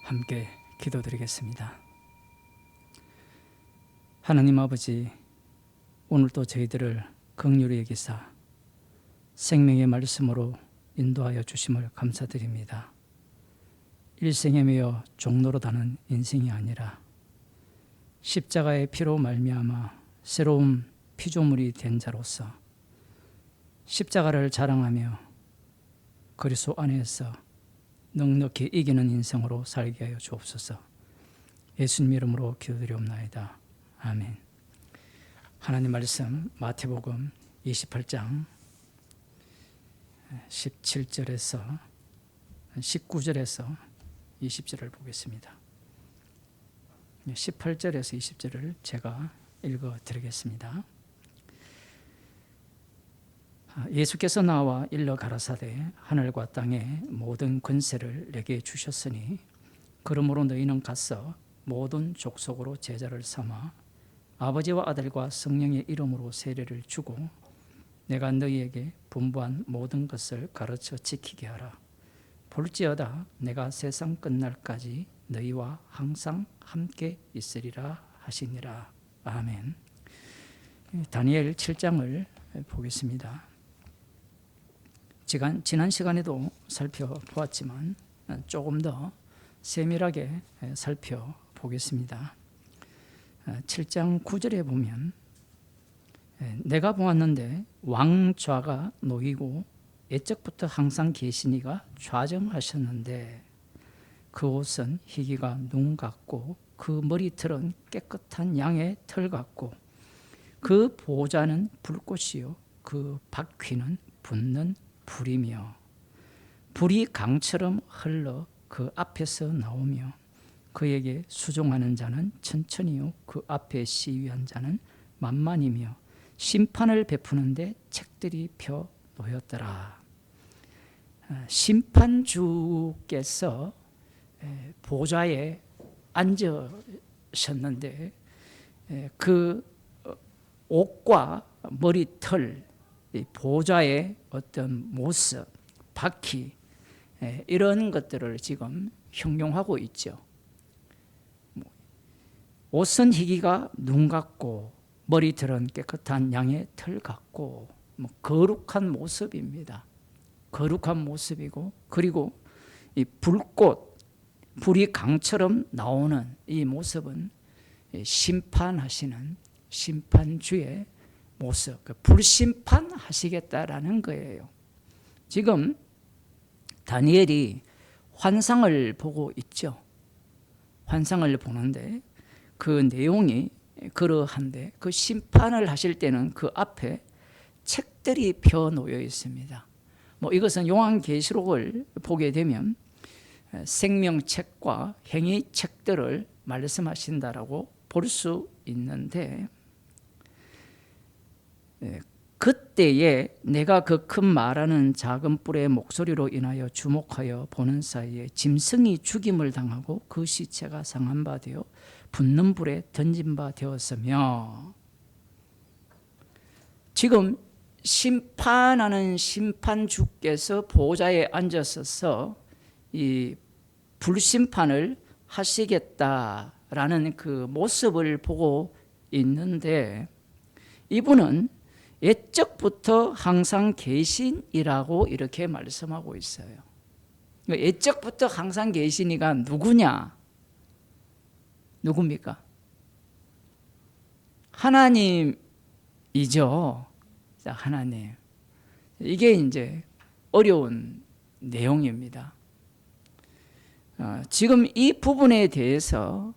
함께 기도드리겠습니다. 하나님 아버지, 오늘도 저희들을 긍휼히 여기사 생명의 말씀으로 인도하여 주심을 감사드립니다. 일생에 매여 종로로 다는 인생이 아니라 십자가의 피로 말미암아 새로운 피조물이 된 자로서 십자가를 자랑하며 그리스도 안에서 넉넉히 이기는 인생으로 살게 하여 주옵소서. 예수님 이름으로 기도드리옵나이다. 아멘. 하나님 말씀 마태복음 28장 17절에서 19절에서 20절을 보겠습니다. 18절에서 20절을 제가 읽어드리겠습니다. 예수께서 나와 일러 가라사대 하늘과 땅의 모든 권세를 내게 주셨으니 그러므로 너희는 가서 모든 족속으로 제자를 삼아 아버지와 아들과 성령의 이름으로 세례를 주고 내가 너희에게 분부한 모든 것을 가르쳐 지키게 하라. 볼지어다 내가 세상 끝날까지 너희와 항상 함께 있으리라 하시니라. 아멘. 다니엘 7장을 보겠습니다. 지난 시간에도 살펴보았지만 조금 더 세밀하게 살펴보겠습니다. 7장 9절에 보면 내가 보았는데 왕좌가 놓이고 옛적부터 항상 계시니가 좌정하셨는데 그 옷은 희기가 눈 같고 그 머리털은 깨끗한 양의 털 같고 그 보좌는 불꽃이요 그 바퀴는 붙는 불이며 불이 강처럼 흘러 그 앞에서 나오며 그에게 수종하는 자는 천천히요 그 앞에 시위한 자는 만만이며 심판을 베푸는데 책들이 펴 놓였더라. 심판주께서 보좌에 앉으셨는데 그 옷과 머리털, 보좌의 어떤 모습, 바퀴 이런 것들을 지금 형용하고 있죠. 옷은 희기가 눈 같고 머리털은 깨끗한 양의 털 같고 거룩한 모습입니다. 거룩한 모습이고 그리고 이 불꽃, 불이 강처럼 나오는 이 모습은 심판하시는 심판주의 모습, 불심판하시겠다라는 거예요. 지금 다니엘이 환상을 보고 있죠. 환상을 보는데 그 내용이 그러한데 그 심판을 하실 때는 그 앞에 책들이 펴 놓여 있습니다. 이것은 요한계시록을 보게 되면 생명책과 행위책들을 말씀하신다라고 볼 수 있는데 그때에 내가 그 큰 말하는 작은 뿔의 목소리로 인하여 주목하여 보는 사이에 짐승이 죽임을 당하고 그 시체가 상한 바 되어 붙는 불에 던진 바 되었으며 지금 심판하는 심판주께서 보좌에 앉으셔서 이 불심판을 하시겠다라는 그 모습을 보고 있는데 이분은 옛적부터 항상 계신이라고 이렇게 말씀하고 있어요. 옛적부터 항상 계신이가 누구냐? 누굽니까? 하나님이죠. 하나님. 이게 이제 어려운 내용입니다. 지금 이 부분에 대해서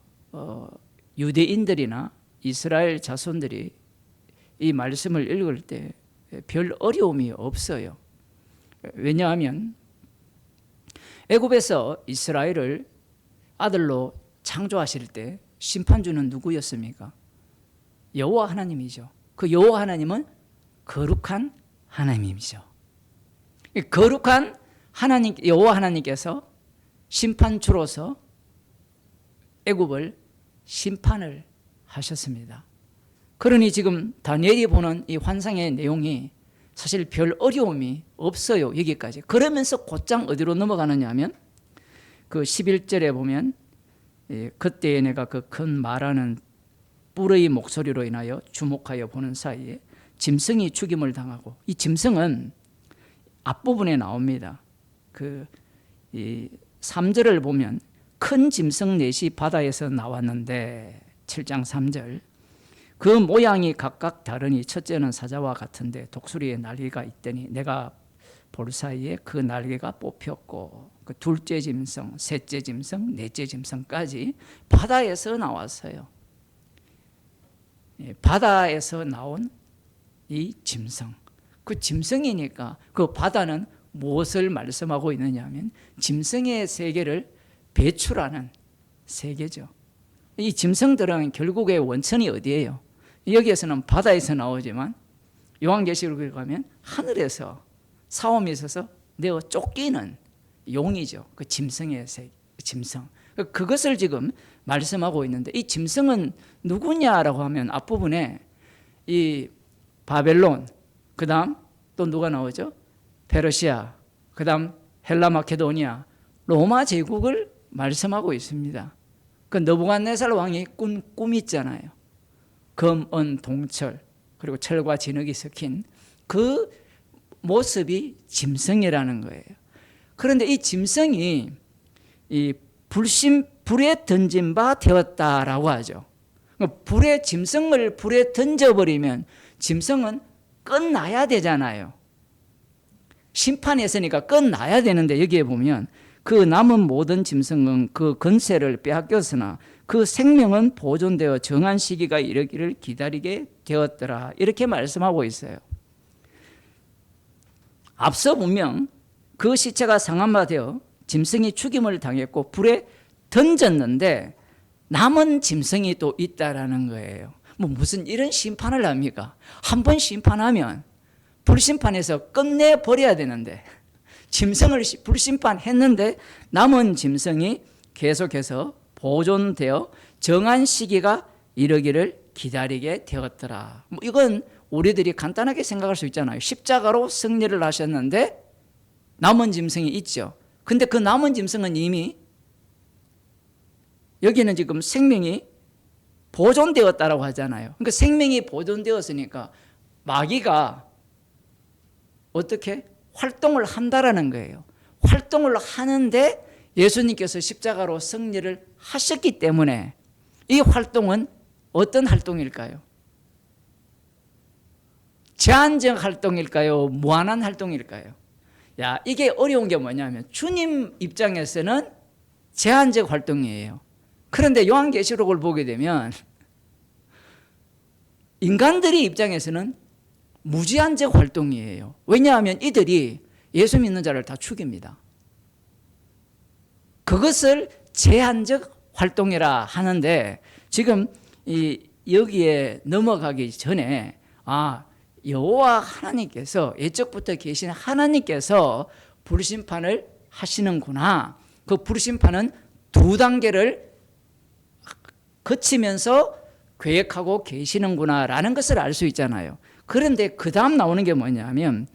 유대인들이나 이스라엘 자손들이 이 말씀을 읽을 때 별 어려움이 없어요. 왜냐하면 애굽에서 이스라엘을 아들로 창조하실 때 심판주는 누구였습니까? 여호와 하나님이죠. 그 여호와 하나님은 거룩한 하나님이죠. 거룩한 하나님, 여호와 하나님께서 심판주로서 애굽을 심판을 하셨습니다. 그러니 지금 다니엘이 보는 이 환상의 내용이 사실 별 어려움이 없어요. 여기까지. 그러면서 곧장 어디로 넘어가느냐 하면 그 11절에 보면 그때에 내가 그 큰 말하는 뿔의 목소리로 인하여 주목하여 보는 사이에 짐승이 죽임을 당하고, 이 짐승은 앞부분에 나옵니다. 이 3절을 보면 큰 짐승 넷이 바다에서 나왔는데, 7장 3절, 그 모양이 각각 다르니 첫째는 사자와 같은데 독수리의 날개가 있더니 내가 볼 사이에 그 날개가 뽑혔고, 그 둘째 짐승, 셋째 짐승, 넷째 짐승까지 바다에서 나왔어요. 바다에서 나온 이 짐승, 그 짐승이니까 그 바다는 무엇을 말씀하고 있느냐 하면 짐승의 세계를 배출하는 세계죠. 이 짐승들은 결국에 원천이 어디예요? 여기에서는 바다에서 나오지만 요한계시록에 가면 하늘에서 싸움이 있어서 내어 쫓기는 용이죠. 그 짐승의 세계, 짐승. 그것을 지금 말씀하고 있는데, 이 짐승은 누구냐라고 하면 앞부분에 이 바벨론, 그 다음 또 누가 나오죠? 페르시아, 그 다음 헬라 마케도니아, 로마 제국을 말씀하고 있습니다. 그 느부갓네살 왕이 꾼 꿈이 있잖아요. 금, 은, 동철, 그리고 철과 진흙이 섞인 그 모습이 짐승이라는 거예요. 그런데 이 짐승이 이 불에 던진 바 되었다라고 하죠. 짐승을 불에 던져버리면 짐승은 끝나야 되잖아요. 심판했으니까 끝나야 되는데, 여기에 보면 그 남은 모든 짐승은 그 권세를 빼앗겼으나 그 생명은 보존되어 정한 시기가 이르기를 기다리게 되었더라, 이렇게 말씀하고 있어요. 앞서 분명 그 시체가 상한 바 되어 짐승이 죽임을 당했고 불에 던졌는데 남은 짐승이 또 있다라는 거예요. 무슨 이런 심판을 합니까? 한 번 심판하면 불심판에서 끝내버려야 되는데, 짐승을 불심판했는데 남은 짐승이 계속해서 보존되어 정한 시기가 이르기를 기다리게 되었더라. 이건 우리들이 간단하게 생각할 수 있잖아요. 십자가로 승리를 하셨는데 남은 짐승이 있죠. 근데 그 남은 짐승은 이미, 여기는 지금 생명이 보존되었다라고 하잖아요. 그러니까 생명이 보존되었으니까 마귀가 어떻게 활동을 한다라는 거예요. 활동을 하는데 예수님께서 십자가로 승리를 하셨기 때문에 이 활동은 어떤 활동일까요? 제한적 활동일까요? 무한한 활동일까요? 이게 어려운 게 뭐냐면 주님 입장에서는 제한적 활동이에요. 그런데 요한계시록을 보게 되면 인간들의 입장에서는 무제한적 활동이에요. 왜냐하면 이들이 예수 믿는 자를 다 죽입니다. 그것을 제한적 활동이라 하는데, 지금 여기에 넘어가기 전에 여호와 하나님께서, 예적부터 계신 하나님께서 불심판을 하시는구나, 그 불심판은 두 단계를 거치면서 계획하고 계시는구나 라는 것을 알 수 있잖아요. 그런데 그 다음 나오는 게 뭐냐면,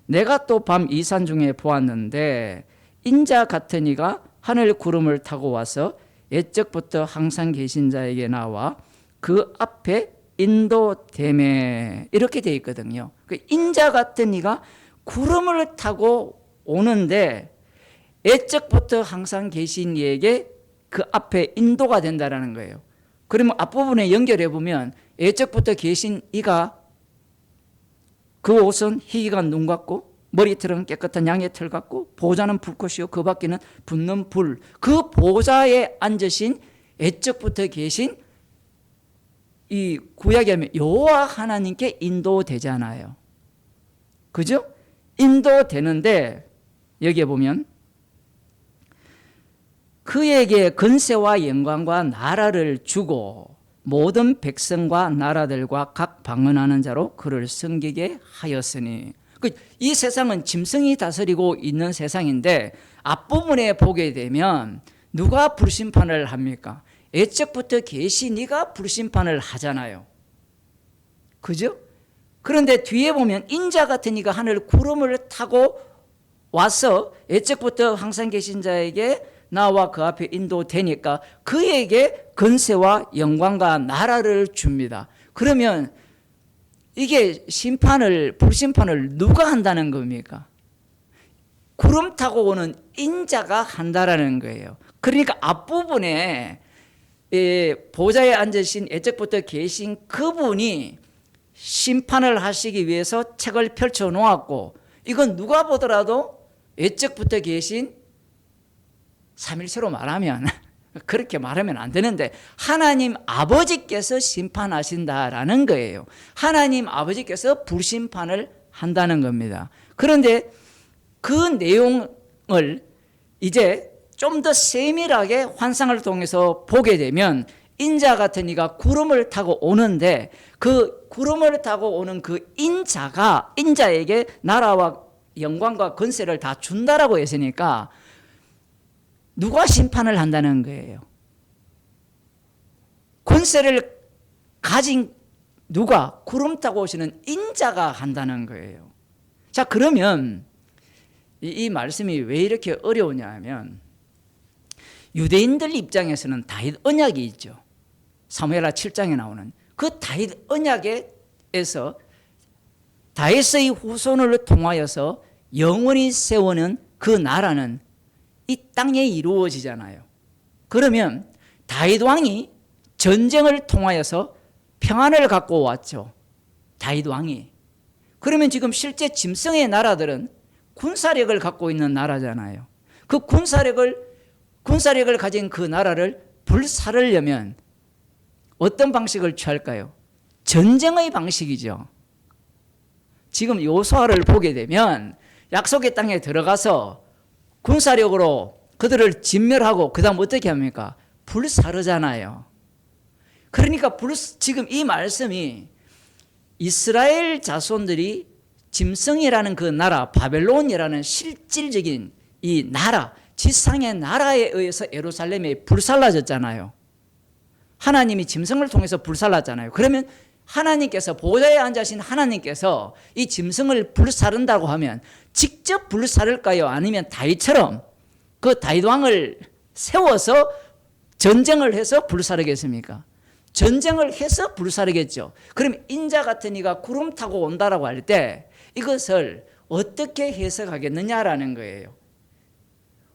내가 또 밤 이산 중에 보았는데 인자 같은 이가 하늘 구름을 타고 와서 옛적부터 항상 계신 자에게 나와 그 앞에 인도되매, 이렇게 되어 있거든요. 그 인자 같은 이가 구름을 타고 오는데 옛적부터 항상 계신 이에게 그 앞에 인도가 된다라는 거예요. 그러면 앞부분에 연결해 보면 옛적부터 계신 이가, 그 옷은 희귀한 눈 같고 머리털은 깨끗한 양의 털 같고 보좌는 불꽃이요 그 밖에는 붙는 불, 그 보좌에 앉으신 옛적부터 계신 이 구약에 하면 여호와 하나님께 인도되잖아요. 그죠? 인도되는데 여기에 보면 그에게 권세와 영광과 나라를 주고 모든 백성과 나라들과 각 방언하는 자로 그를 섬기게 하였으니, 이 세상은 짐승이 다스리고 있는 세상인데 앞부분에 보게 되면 누가 불심판을 합니까? 옛적부터 계신 이가 불심판을 하잖아요. 그죠? 그런데 뒤에 보면 인자 같은 이가 하늘 구름을 타고 와서 옛적부터 항상 계신 자에게 나와 그 앞에 인도되니까 그에게 권세와 영광과 나라를 줍니다. 그러면 이게 불심판을 누가 한다는 겁니까? 구름 타고 오는 인자가 한다라는 거예요. 그러니까 앞부분에 보좌에 앉으신 애적부터 계신 그분이 심판을 하시기 위해서 책을 펼쳐 놓았고, 이건 누가 보더라도 애적부터 계신 삼일체로 말하면 그렇게 말하면 안 되는데 하나님 아버지께서 심판하신다라는 거예요. 하나님 아버지께서 불심판을 한다는 겁니다. 그런데 그 내용을 이제 좀 더 세밀하게 환상을 통해서 보게 되면 인자 같은 이가 구름을 타고 오는데 그 구름을 타고 오는 그 인자에게 나라와 영광과 권세를 다 준다라고 했으니까 누가 심판을 한다는 거예요? 권세를 가진 누가? 구름 타고 오시는 인자가 한다는 거예요. 자, 그러면 이 말씀이 왜 이렇게 어려우냐 하면 유대인들 입장에서는 다윗 언약이 있죠. 사무엘하 7장에 나오는 그 다윗 언약에서 다윗의 후손을 통하여서 영원히 세우는 그 나라는 이 땅에 이루어지잖아요. 그러면 다윗 왕이 전쟁을 통하여서 평안을 갖고 왔죠. 다윗 왕이. 그러면 지금 실제 짐승의 나라들은 군사력을 갖고 있는 나라잖아요. 그 군사력을 가진 그 나라를 불사르려면 어떤 방식을 취할까요? 전쟁의 방식이죠. 지금 요수아를 보게 되면 약속의 땅에 들어가서 군사력으로 그들을 진멸하고 그 다음 어떻게 합니까? 불사르잖아요. 그러니까 지금 이 말씀이 이스라엘 자손들이 짐승이라는 그 나라, 바벨론이라는 실질적인 이 나라, 지상의 나라에 의해서 예루살렘이 불살라졌잖아요. 하나님이 짐승을 통해서 불살랐잖아요. 그러면 하나님께서 보좌에 앉으신 하나님께서 이 짐승을 불사른다고 하면 직접 불사를까요? 아니면 다윗처럼 그 다윗 왕을 세워서 전쟁을 해서 불사르겠습니까? 전쟁을 해서 불사르겠죠. 그럼 인자 같은 이가 구름 타고 온다라고 할 때 이것을 어떻게 해석하겠느냐라는 거예요.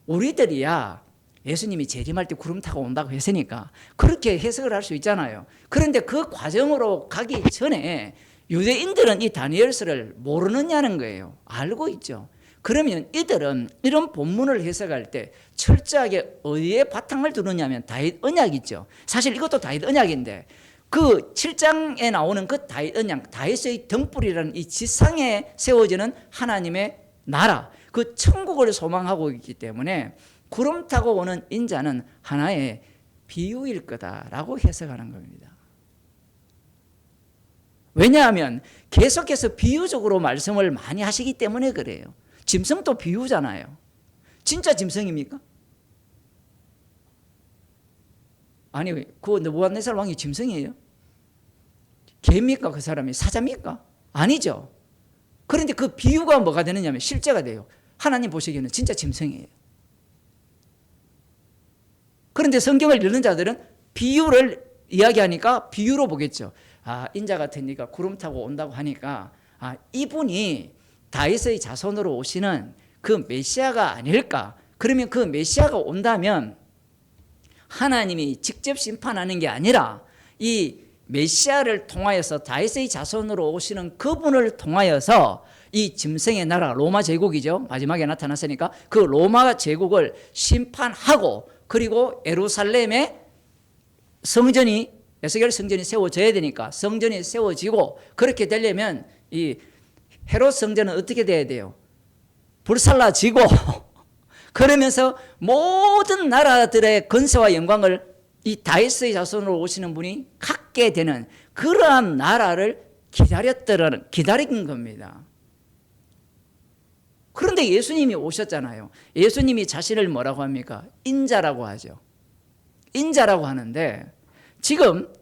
우리들이야 예수님이 재림할 때 구름 타고 온다고 했으니까 그렇게 해석을 할 수 있잖아요. 그런데 그 과정으로 가기 전에 유대인들은 이 다니엘서를 모르느냐는 거예요. 알고 있죠. 그러면 이들은 이런 본문을 해석할 때 철저하게 어디에 바탕을 두느냐면 다윗 언약이죠. 사실 이것도 다윗 언약인데 그 7장에 나오는 그 다윗 언약, 다윗의 등불이라는 이 지상에 세워지는 하나님의 나라, 그 천국을 소망하고 있기 때문에 구름 타고 오는 인자는 하나의 비유일 거다라고 해석하는 겁니다. 왜냐하면 계속해서 비유적으로 말씀을 많이 하시기 때문에 그래요. 짐승도 비유잖아요. 진짜 짐승입니까? 아니, 그 느부갓네살 왕이 짐승이에요? 개입니까? 그 사람이 사자입니까? 아니죠. 그런데 그 비유가 뭐가 되느냐면 실제가 돼요. 하나님 보시기에는 진짜 짐승이에요. 그런데 성경을 읽는 자들은 비유를 이야기하니까 비유로 보겠죠. 아, 인자 같은 이가 구름 타고 온다고 하니까 이분이 다윗의 자손으로 오시는 그 메시아가 아닐까. 그러면 그 메시아가 온다면 하나님이 직접 심판하는 게 아니라 이 메시아를 통하여서 다윗의 자손으로 오시는 그분을 통하여서 이 짐승의 나라 로마 제국이죠. 마지막에 나타났으니까 그 로마 제국을 심판하고 그리고 예루살렘에 성전이 에스겔 성전이 세워져야 되니까 성전이 세워지고 그렇게 되려면 이 헤롯 성전은 어떻게 돼야 돼요? 불살라지고 그러면서 모든 나라들의 권세와 영광을 이 다윗의 자손으로 오시는 분이 갖게 되는 그러한 나라를 기다린 겁니다. 그런데 예수님이 오셨잖아요. 예수님이 자신을 뭐라고 합니까? 인자라고 하죠. 인자라고 하는데 지금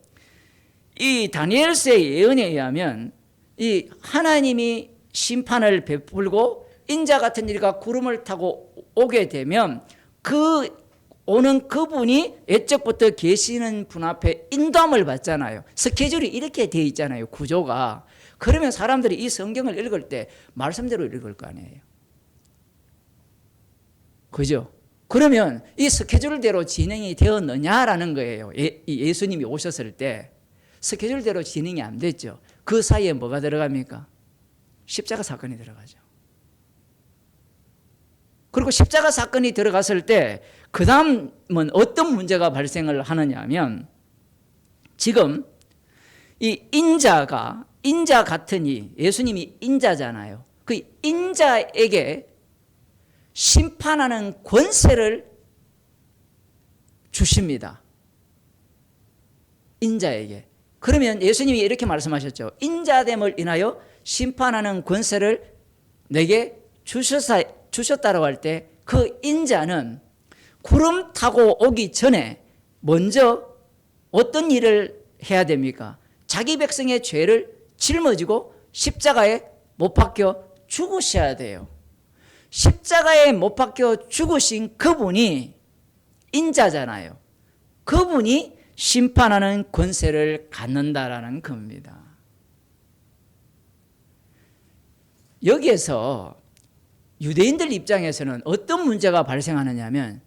이 다니엘서의 예언에 의하면 이 하나님이 심판을 베풀고 인자 같은 이가 구름을 타고 오게 되면 그 오는 그분이 옛적부터 계시는 분 앞에 인도함을 받잖아요. 스케줄이 이렇게 돼 있잖아요. 구조가. 그러면 사람들이 이 성경을 읽을 때 말씀대로 읽을 거 아니에요. 그죠? 그러면 이 스케줄대로 진행이 되었느냐라는 거예요. 예수님이 오셨을 때 스케줄대로 진행이 안 됐죠. 그 사이에 뭐가 들어갑니까? 십자가 사건이 들어가죠. 그리고 십자가 사건이 들어갔을 때 그 다음은 어떤 문제가 발생을 하느냐 하면 지금 이 인자 같으니 예수님이 인자잖아요. 그 인자에게 심판하는 권세를 주십니다. 인자에게. 그러면 예수님이 이렇게 말씀하셨죠. 인자됨을 인하여 심판하는 권세를 내게 주셨다라고 할 때 그 인자는 구름 타고 오기 전에 먼저 어떤 일을 해야 됩니까? 자기 백성의 죄를 짊어지고 십자가에 못 박혀 죽으셔야 돼요. 십자가에 못 박혀 죽으신 그분이 인자잖아요. 그분이 심판하는 권세를 갖는다라는 겁니다. 여기에서 유대인들 입장에서는 어떤 문제가 발생하느냐 하면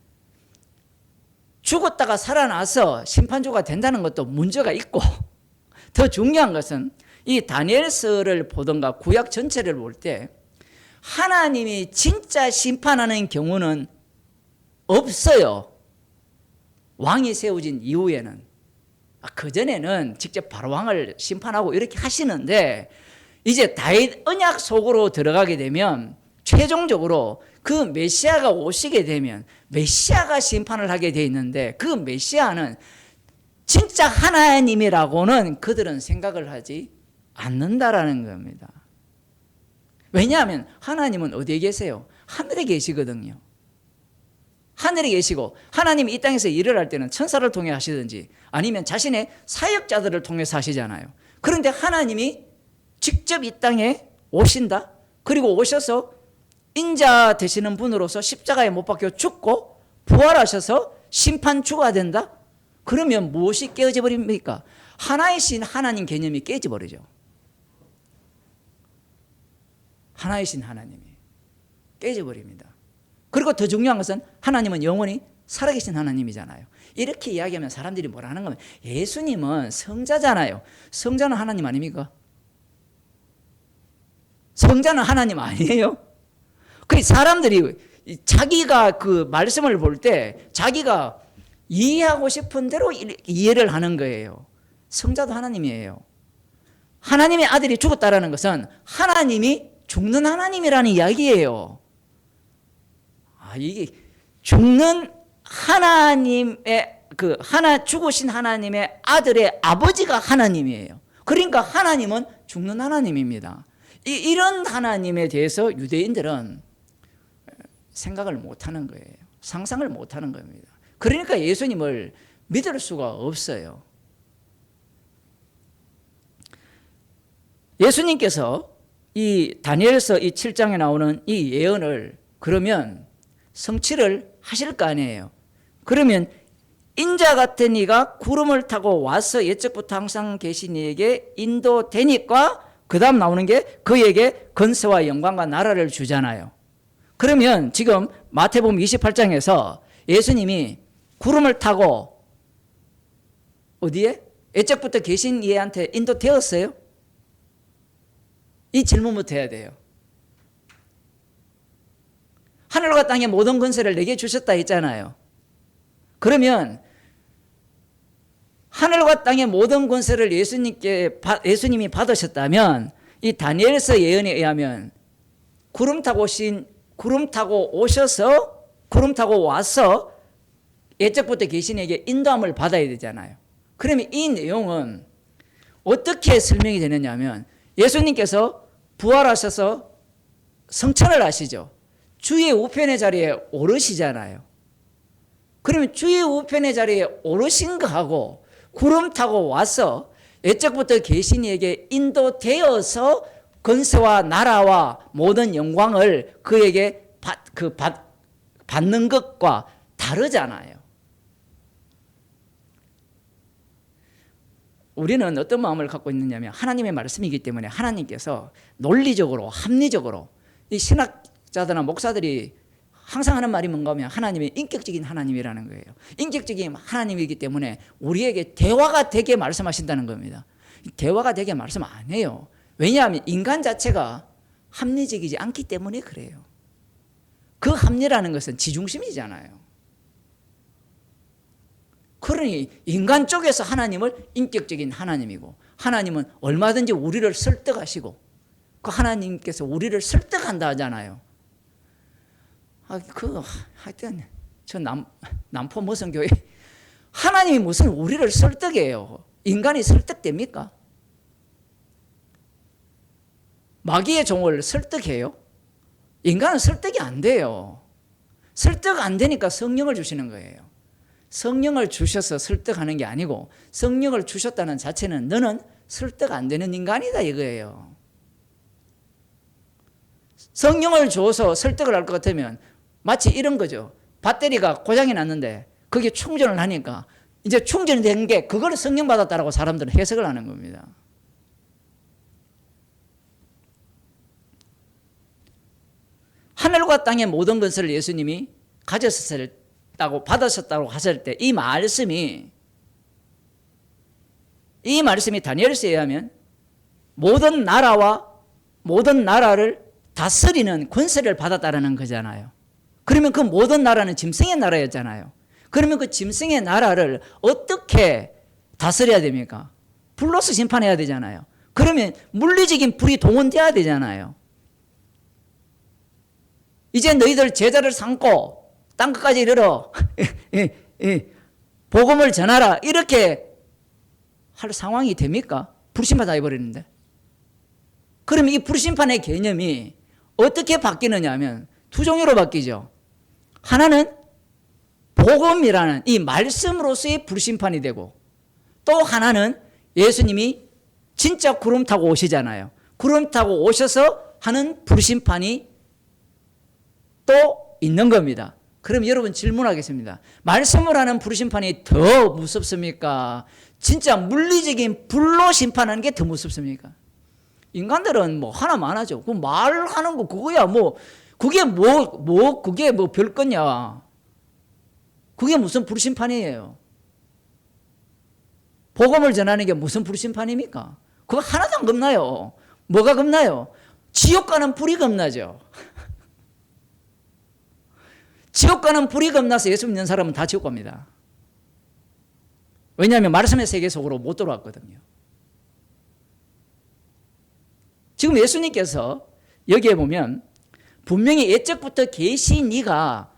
죽었다가 살아나서 심판주가 된다는 것도 문제가 있고 더 중요한 것은 이 다니엘서를 보던가 구약 전체를 볼 때 하나님이 진짜 심판하는 경우는 없어요. 왕이 세워진 이후에는. 그전에는 직접 바로 왕을 심판하고 이렇게 하시는데 이제 다윗 언약 속으로 들어가게 되면 최종적으로 그 메시아가 오시게 되면 메시아가 심판을 하게 돼 있는데 그 메시아는 진짜 하나님이라고는 그들은 생각을 하지 않는다라는 겁니다. 왜냐하면 하나님은 어디에 계세요? 하늘에 계시거든요. 하늘에 계시고 하나님이 이 땅에서 일을 할 때는 천사를 통해 하시든지 아니면 자신의 사역자들을 통해서 하시잖아요. 그런데 하나님이 직접 이 땅에 오신다? 그리고 오셔서 인자 되시는 분으로서 십자가에 못 박혀 죽고 부활하셔서 심판주가 된다? 그러면 무엇이 깨어져 버립니까? 하나이신 하나님 개념이 깨져 버리죠. 하나이신 하나님이 깨져 버립니다. 그리고 더 중요한 것은 하나님은 영원히 살아계신 하나님이잖아요. 이렇게 이야기하면 사람들이 뭐라는 거면 예수님은 성자잖아요. 성자는 하나님 아닙니까? 성자는 하나님 아니에요? 그 사람들이 자기가 그 말씀을 볼 때 자기가 이해하고 싶은 대로 이해를 하는 거예요. 성자도 하나님이에요. 하나님의 아들이 죽었다라는 것은 하나님이 죽는 하나님이라는 이야기예요. 이게 죽는 하나님의 죽으신 하나님의 아들의 아버지가 하나님이에요. 그러니까 하나님은 죽는 하나님입니다. 이런 하나님에 대해서 유대인들은 생각을 못하는 거예요. 상상을 못하는 겁니다. 그러니까 예수님을 믿을 수가 없어요. 예수님께서 이 다니엘서 이 7장에 나오는 이 예언을 그러면 성취를 하실 거 아니에요. 그러면 인자 같은 이가 구름을 타고 와서 옛적부터 항상 계신 이에게 인도되니까 그 다음 나오는 게 그에게 건세와 영광과 나라를 주잖아요. 그러면 지금 마태복음 28장에서 예수님이 구름을 타고 어디에? 옛적부터 계신 이한테 인도되었어요? 이 질문부터 해야 돼요. 하늘과 땅의 모든 권세를 내게 주셨다 했잖아요. 그러면 하늘과 땅의 모든 권세를 예수님이 받으셨다면 이 다니엘서 예언에 의하면 구름 타고 와서 옛적부터 계신 이에게 인도함을 받아야 되잖아요. 그러면 이 내용은 어떻게 설명이 되느냐 하면 예수님께서 부활하셔서 성천을 하시죠. 주의 우편의 자리에 오르시잖아요. 그러면 주의 우편의 자리에 오르신 거하고 구름 타고 와서 옛적부터 계신 이에게 인도되어서 건세와 나라와 모든 영광을 그에게 받는 것과 다르잖아요. 우리는 어떤 마음을 갖고 있느냐면 하나님의 말씀이기 때문에 하나님께서 논리적으로 합리적으로 이 신학자들이나 목사들이 항상 하는 말이 뭔가 하면 하나님이 인격적인 하나님이라는 거예요. 인격적인 하나님이기 때문에 우리에게 대화가 되게 말씀하신다는 겁니다. 대화가 되게 말씀 안 해요. 왜냐하면 인간 자체가 합리적이지 않기 때문에 그래요. 그 합리라는 것은 지중심이잖아요. 그러니 인간 쪽에서 하나님을 인격적인 하나님이고 하나님은 얼마든지 우리를 설득하시고 그 하나님께서 우리를 설득한다 하잖아요. 하여튼 저 남포 무슨 교회 하나님이 무슨 우리를 설득해요. 인간이 설득됩니까? 마귀의 종을 설득해요? 인간은 설득이 안 돼요. 설득 안 되니까 성령을 주시는 거예요. 성령을 주셔서 설득하는 게 아니고 성령을 주셨다는 자체는 너는 설득 안 되는 인간이다 이거예요. 성령을 줘서 설득을 할 것 같으면 마치 이런 거죠. 배터리가 고장이 났는데 그게 충전을 하니까 이제 충전이 된 게 그걸 성령 받았다라고 사람들은 해석을 하는 겁니다. 하늘과 땅의 모든 것을 예수님이 가졌었다고 받으셨다고 하실 때 이 말씀이 다니엘서에 의하면 모든 나라를 다스리는 권세를 받았다라는 거잖아요. 그러면 그 모든 나라는 짐승의 나라였잖아요. 그러면 그 짐승의 나라를 어떻게 다스려야 됩니까? 불로서 심판해야 되잖아요. 그러면 물리적인 불이 동원돼야 되잖아요. 이제 너희들 제자를 삼고 땅끝까지 이르러 복음을 전하라 이렇게 할 상황이 됩니까? 불심판 다 해버리는데. 그럼 이 불심판의 개념이 어떻게 바뀌느냐 하면 두 종류로 바뀌죠. 하나는 복음이라는 이 말씀으로서의 불심판이 되고 또 하나는 예수님이 진짜 구름 타고 오시잖아요. 구름 타고 오셔서 하는 불심판이 또 있는 겁니다. 그럼 여러분 질문하겠습니다. 말씀을 하는 불심판이 더 무섭습니까? 진짜 물리적인 불로 심판하는 게 더 무섭습니까? 인간들은 뭐 하나만 하죠. 그 말하는 거 그거야 그게 별 거냐? 그게 무슨 불심판이에요? 복음을 전하는 게 무슨 불심판입니까? 그거 하나도 안 겁나요. 뭐가 겁나요? 지옥 가는 불이 겁나죠. 지옥 가는 불이 겁나서 예수 믿는 사람은 다 지옥 갑니다. 왜냐하면 말씀의 세계 속으로 못 들어왔거든요. 지금 예수님께서 여기에 보면 분명히 옛적부터 계신 이가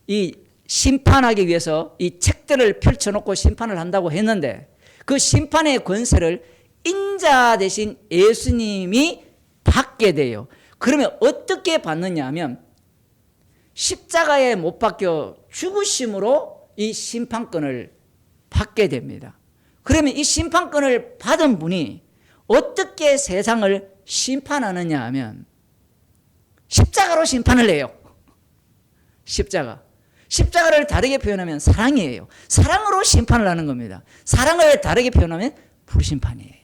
이 심판하기 위해서 이 책들을 펼쳐놓고 심판을 한다고 했는데 그 심판의 권세를 인자 대신 예수님이 받게 돼요. 그러면 어떻게 받느냐 하면 십자가에 못 박혀 죽으심으로 이 심판권을 받게 됩니다. 그러면 이 심판권을 받은 분이 어떻게 세상을 심판하느냐 하면 십자가로 심판을 해요. 십자가를 다르게 표현하면 사랑이에요. 사랑으로 심판을 하는 겁니다. 사랑을 다르게 표현하면 불심판이에요.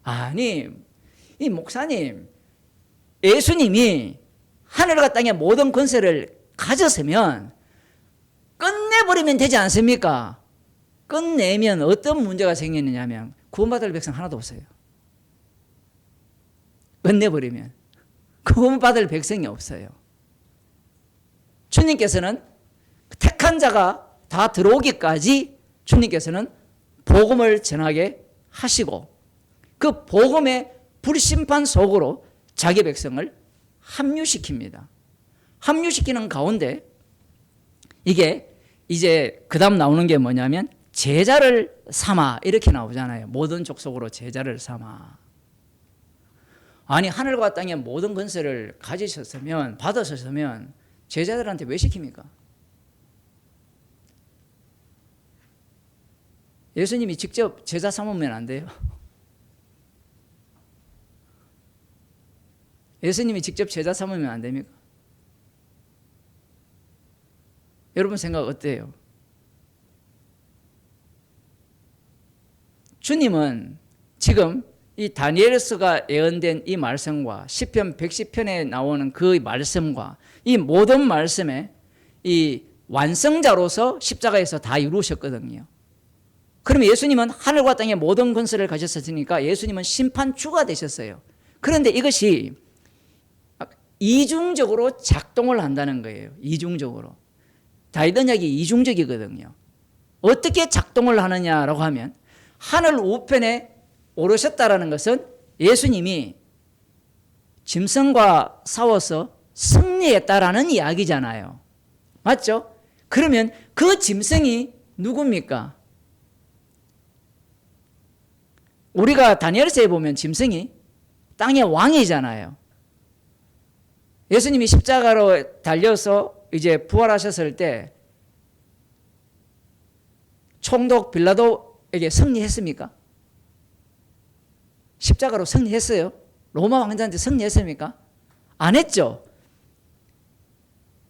아니, 이 목사님, 예수님이 하늘과 땅의 모든 권세를 가졌으면 끝내버리면 되지 않습니까? 끝내면 어떤 문제가 생기느냐 하면 구원받을 백성 하나도 없어요. 끝내버리면 구원받을 백성이 없어요. 주님께서는 택한 자가 다 들어오기까지 주님께서는 복음을 전하게 하시고 그 복음의 불심판 속으로 자기 백성을 합류시킵니다. 합류시키는 가운데 이게 이제 그 다음 나오는 게 뭐냐면 제자를 삼아 이렇게 나오잖아요. 모든 족속으로 제자를 삼아. 아니 하늘과 땅의 모든 권세를 가지셨으면 받으셨으면 제자들한테 왜 시킵니까? 예수님이 직접 제자 삼으면 안 돼요? 예수님이 직접 제자 삼으면 안 됩니까? 여러분 생각 어때요? 주님은 지금 이 다니엘서가 예언된 이 말씀과 시편 110편에 나오는 그 말씀과 이 모든 말씀에 이 완성자로서 십자가에서 다 이루셨거든요. 그러면 예수님은 하늘과 땅의 모든 권세를 가졌으니까 예수님은 심판주가 되셨어요. 그런데 이것이 이중적으로 작동을 한다는 거예요. 이중적으로. 다윗 언약이 이중적이거든요. 어떻게 작동을 하느냐라고 하면 하늘 우편에 오르셨다라는 것은 예수님이 짐승과 싸워서 승리했다라는 이야기잖아요. 맞죠? 그러면 그 짐승이 누굽니까? 우리가 다니엘서에 보면 짐승이 땅의 왕이잖아요. 예수님이 십자가로 달려서 이제 부활하셨을 때 총독 빌라도에게 승리했습니까? 십자가로 승리했어요? 로마 왕자한테 승리했습니까? 안 했죠.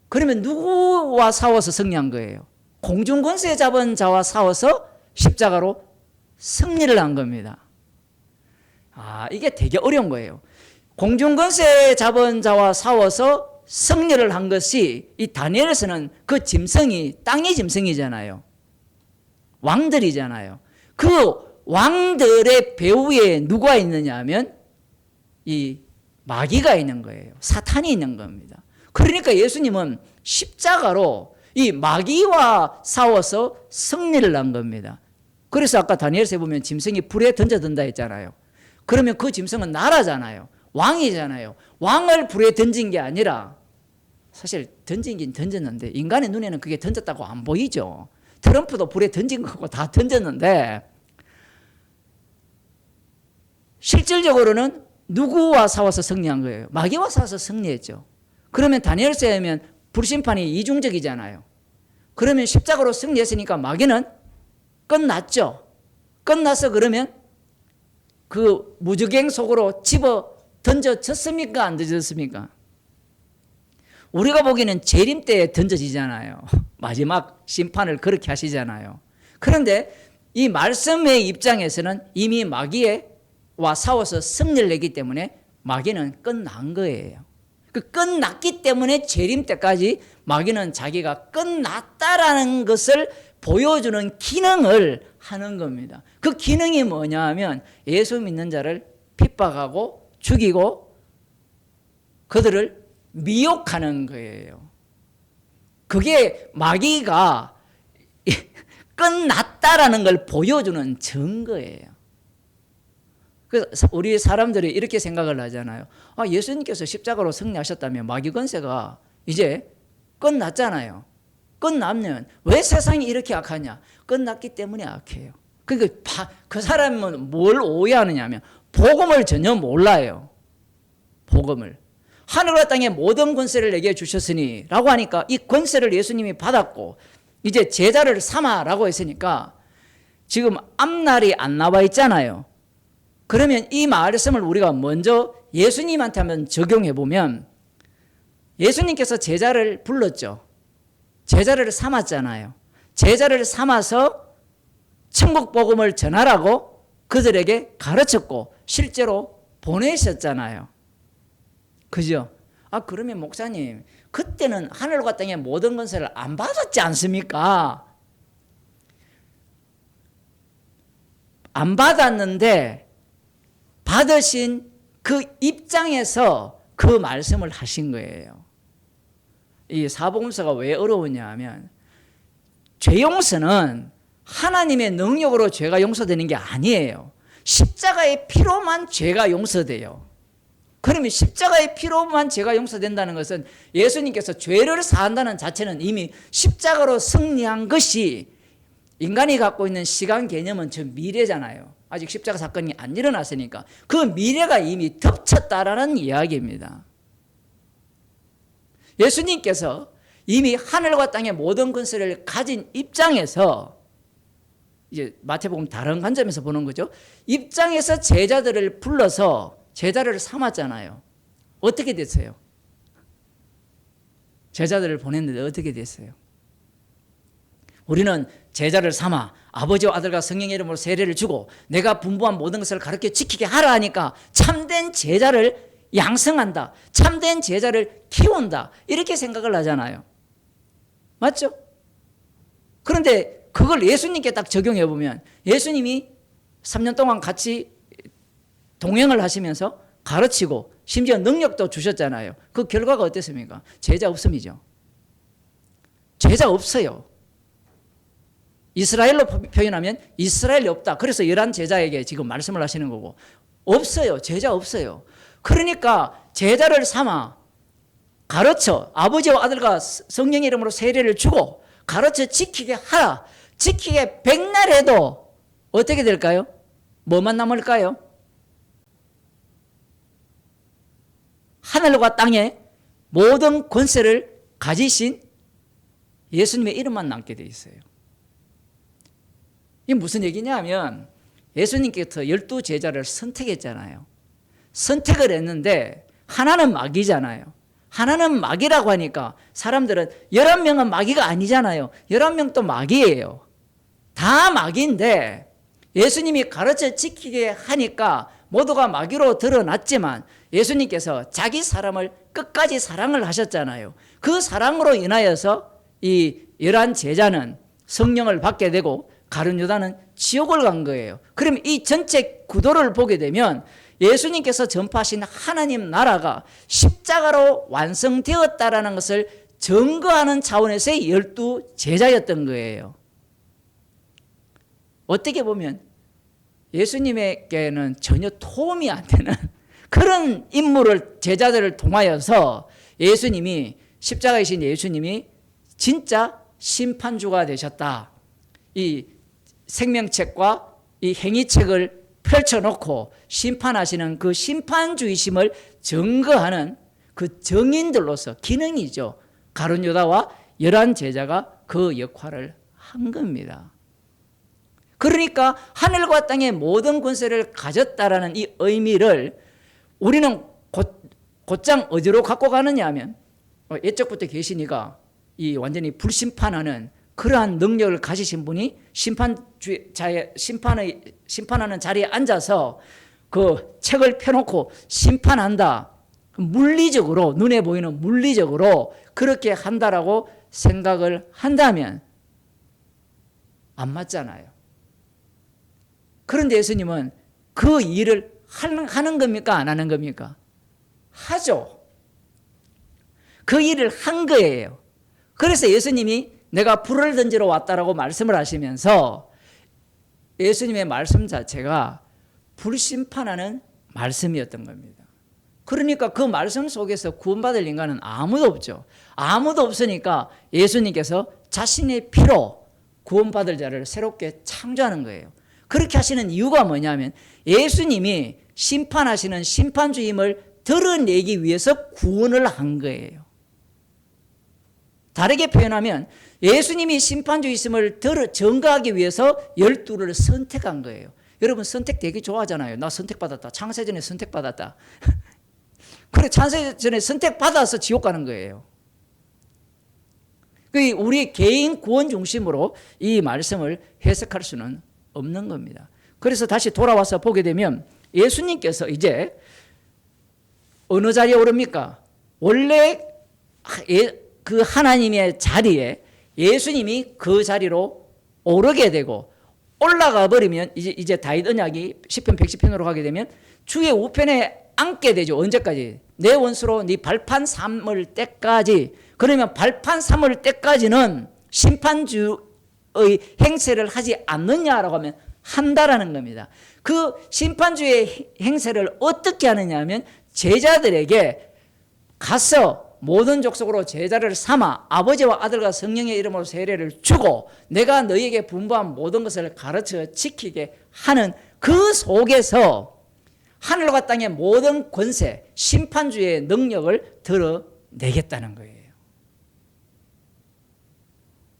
그러면 누구와 싸워서 승리한 거예요? 공중권세 잡은 자와 싸워서 십자가로 승리를 한 겁니다. 이게 되게 어려운 거예요. 공중권세 잡은 자와 싸워서 승리를 한 것이 이 다니엘에서는 그 짐승이 땅의 짐승이잖아요. 왕들이잖아요. 그 왕들의 배후에 누가 있느냐 하면 이 마귀가 있는 거예요. 사탄이 있는 겁니다. 그러니까 예수님은 십자가로 이 마귀와 싸워서 승리를 한 겁니다. 그래서 아까 다니엘서에 보면 짐승이 불에 던져든다 했잖아요. 그러면 그 짐승은 나라잖아요. 왕이잖아요. 왕을 불에 던진 게 아니라 사실 던진긴 던졌는데 인간의 눈에는 그게 던졌다고 안 보이죠. 트럼프도 불에 던진 거고 다 던졌는데 실질적으로는 누구와 싸워서 승리한 거예요? 마귀와 싸워서 승리했죠. 그러면 다니엘서에 하면 불심판이 이중적이잖아요. 그러면 십자가로 승리했으니까 마귀는 끝났죠. 끝나서 그러면 그 무저갱 속으로 집어 던져졌습니까? 안 던져졌습니까? 우리가 보기에는 재림 때에 던져지잖아요. 마지막 심판을 그렇게 하시잖아요. 그런데 이 말씀의 입장에서는 이미 마귀와 싸워서 승리를 내기 때문에 마귀는 끝난 거예요. 그 끝났기 때문에 재림 때까지 마귀는 자기가 끝났다라는 것을 보여주는 기능을 하는 겁니다. 그 기능이 뭐냐 하면 예수 믿는 자를 핍박하고 죽이고 그들을 미혹하는 거예요. 그게 마귀가 끝났다라는 걸 보여주는 증거예요. 그래서 우리 사람들이 이렇게 생각을 하잖아요. 예수님께서 십자가로 승리하셨다면 마귀 권세가 이제 끝났잖아요. 끝나면 왜 세상이 이렇게 악하냐? 끝났기 때문에 악해요. 그러니까 그 사람은 뭘 오해하느냐 하면 복음을 전혀 몰라요. 복음을. 하늘과 땅의 모든 권세를 내게 주셨으니 라고 하니까 이 권세를 예수님이 받았고 이제 제자를 삼아라고 했으니까 지금 앞날이 안 나와 있잖아요. 그러면 이 말씀을 우리가 먼저 예수님한테 한번 적용해 보면 예수님께서 제자를 불렀죠. 제자를 삼았잖아요. 제자를 삼아서 천국 복음을 전하라고 그들에게 가르쳤고 실제로 보내셨잖아요. 그죠? 그러면 목사님 그때는 하늘과 땅의 모든 권세를 안 받았지 않습니까? 안 받았는데 받으신 그 입장에서 그 말씀을 하신 거예요. 이 사복음서가 왜 어려우냐 하면 죄 용서는 하나님의 능력으로 죄가 용서되는 게 아니에요. 십자가의 피로만 죄가 용서돼요. 그러면 십자가의 피로만 죄가 용서된다는 것은 예수님께서 죄를 사한다는 자체는 이미 십자가로 승리한 것이 인간이 갖고 있는 시간 개념은 저 미래잖아요. 아직 십자가 사건이 안 일어났으니까 그 미래가 이미 덮쳤다라는 이야기입니다. 예수님께서 이미 하늘과 땅의 모든 권세를 가진 입장에서 이제 마태복음 다른 관점에서 보는 거죠. 입장에서 제자들을 불러서 제자를 삼았잖아요. 어떻게 됐어요? 제자들을 보냈는데 어떻게 됐어요? 우리는 제자를 삼아 아버지와 아들과 성령의 이름으로 세례를 주고 내가 분부한 모든 것을 가르쳐 지키게 하라 하니까 참된 제자를 양성한다, 참된 제자를 키운다, 이렇게 생각을 하잖아요. 맞죠? 그런데 그걸 예수님께 딱 적용해 보면 예수님이 3년 동안 같이 동행을 하시면서 가르치고 심지어 능력도 주셨잖아요. 그 결과가 어땠습니까? 제자 없음이죠. 제자 없어요. 이스라엘로 표현하면 이스라엘이 없다. 그래서 11제자에게 지금 말씀을 하시는 거고, 없어요. 제자 없어요. 그러니까 제자를 삼아 가르쳐 아버지와 아들과 성령의 이름으로 세례를 주고 가르쳐 지키게 하라. 지키게 백날 해도 어떻게 될까요? 뭐만 남을까요? 하늘과 땅에 모든 권세를 가지신 예수님의 이름만 남게 돼 있어요. 이게 무슨 얘기냐면 예수님께서 12제자를 선택했잖아요. 선택을 했는데 하나는 마귀잖아요. 하나는 마귀라고 하니까 사람들은 11명은 마귀가 아니잖아요. 11명도 마귀예요. 다 마귀인데 예수님이 가르쳐 지키게 하니까 모두가 마귀로 드러났지만 예수님께서 자기 사람을 끝까지 사랑을 하셨잖아요. 그 사랑으로 인하여서 이 11제자는 성령을 받게 되고 가룟 유다는 지옥을 간 거예요. 그럼 이 전체 구도를 보게 되면 예수님께서 전파하신 하나님 나라가 십자가로 완성되었다라는 것을 증거하는 차원에서의 12제자였던 거예요. 어떻게 보면 예수님에게는 전혀 도움이 안 되는 그런 인물을, 제자들을 통하여서 예수님이, 십자가이신 예수님이 진짜 심판주가 되셨다. 이 생명책과 이 행위책을 펼쳐놓고 심판하시는 그 심판주의심을 증거하는 그 증인들로서 기능이죠. 가룟 유다와 11제자가 그 역할을 한 겁니다. 그러니까 하늘과 땅의 모든 권세를 가졌다라는 이 의미를 우리는 곧장 어디로 갖고 가느냐 하면 옛적부터 계시니까 이 완전히 불심판하는 그러한 능력을 가지신 분이 심판하는 자리에 앉아서 그 책을 펴놓고 심판한다. 물리적으로, 눈에 보이는 물리적으로 그렇게 한다라고 생각을 한다면 안 맞잖아요. 그런데 예수님은 그 일을 하는 겁니까? 안 하는 겁니까? 하죠. 그 일을 한 거예요. 그래서 예수님이 내가 불을 던지러 왔다라고 말씀을 하시면서 예수님의 말씀 자체가 불심판하는 말씀이었던 겁니다. 그러니까 그 말씀 속에서 구원받을 인간은 아무도 없죠. 아무도 없으니까 예수님께서 자신의 피로 구원받을 자를 새롭게 창조하는 거예요. 그렇게 하시는 이유가 뭐냐면 예수님이 심판하시는 심판주임을 드러내기 위해서 구원을 한 거예요. 다르게 표현하면 예수님이 심판주의심을 증거하기 위해서 12를 선택한 거예요. 여러분 선택 되게 좋아하잖아요. 나 선택받았다. 창세전에 선택받았다. 그래, 창세전에 선택받아서 지옥 가는 거예요. 우리 개인 구원 중심으로 이 말씀을 해석할 수는 없는 겁니다. 그래서 다시 돌아와서 보게 되면 예수님께서 이제 어느 자리에 오릅니까? 원래 그 하나님의 자리에 예수님이 그 자리로 오르게 되고 올라가 버리면 이제 다윗 언약이 10편 110편으로 가게 되면 주의 우편에 앉게 되죠. 언제까지? 내 원수로 네 발판 삼을 때까지. 그러면 발판 삼을 때까지는 심판주의 행세를 하지 않느냐라고 하면 한다라는 겁니다. 그 심판주의 행세를 어떻게 하느냐 하면 제자들에게 가서 모든 족속으로 제자를 삼아 아버지와 아들과 성령의 이름으로 세례를 주고 내가 너희에게 분부한 모든 것을 가르쳐 지키게 하는 그 속에서 하늘과 땅의 모든 권세, 심판주의 능력을 드러내겠다는 거예요.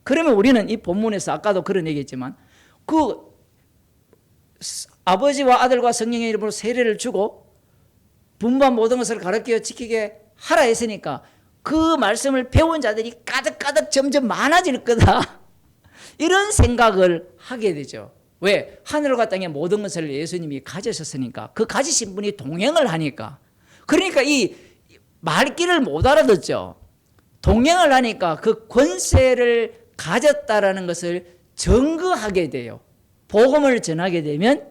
그러면 우리는 이 본문에서 아까도 그런 얘기했지만 그 아버지와 아들과 성령의 이름으로 세례를 주고 분부한 모든 것을 가르쳐 지키게 하라 했으니까 그 말씀을 배운 자들이 가득가득 점점 많아질 거다. 이런 생각을 하게 되죠. 왜? 하늘과 땅의 모든 것을 예수님이 가지셨으니까, 그 가지신 분이 동행을 하니까. 그러니까 이 말귀를 못 알아듣죠. 동행을 하니까 그 권세를 가졌다라는 것을 증거하게 돼요. 복음을 전하게 되면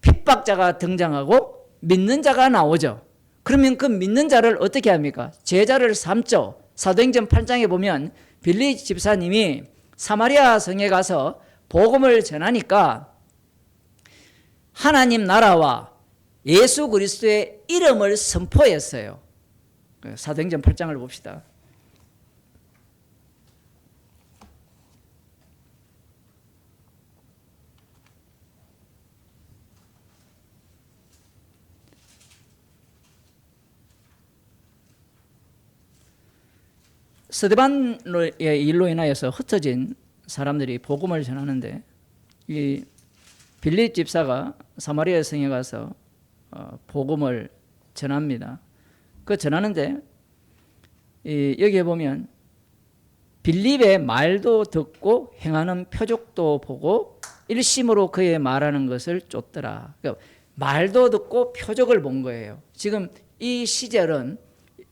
핍박자가 등장하고 믿는 자가 나오죠. 그러면 그 믿는 자를 어떻게 합니까? 제자를 삼죠. 사도행전 8장에 보면 빌립 집사님이 사마리아 성에 가서 복음을 전하니까 하나님 나라와 예수 그리스도의 이름을 선포했어요. 사도행전 8장을 봅시다. 스데반의 일로 인하여서 흩어진 사람들이 복음을 전하는데, 이 빌립 집사가 사마리아 성에 가서 복음을 전합니다. 그 전하는데 여기에 보면 빌립의 말도 듣고 행하는 표적도 보고 일심으로 그의 말하는 것을 쫓더라. 그러니까 말도 듣고 표적을 본 거예요. 지금 이 시절은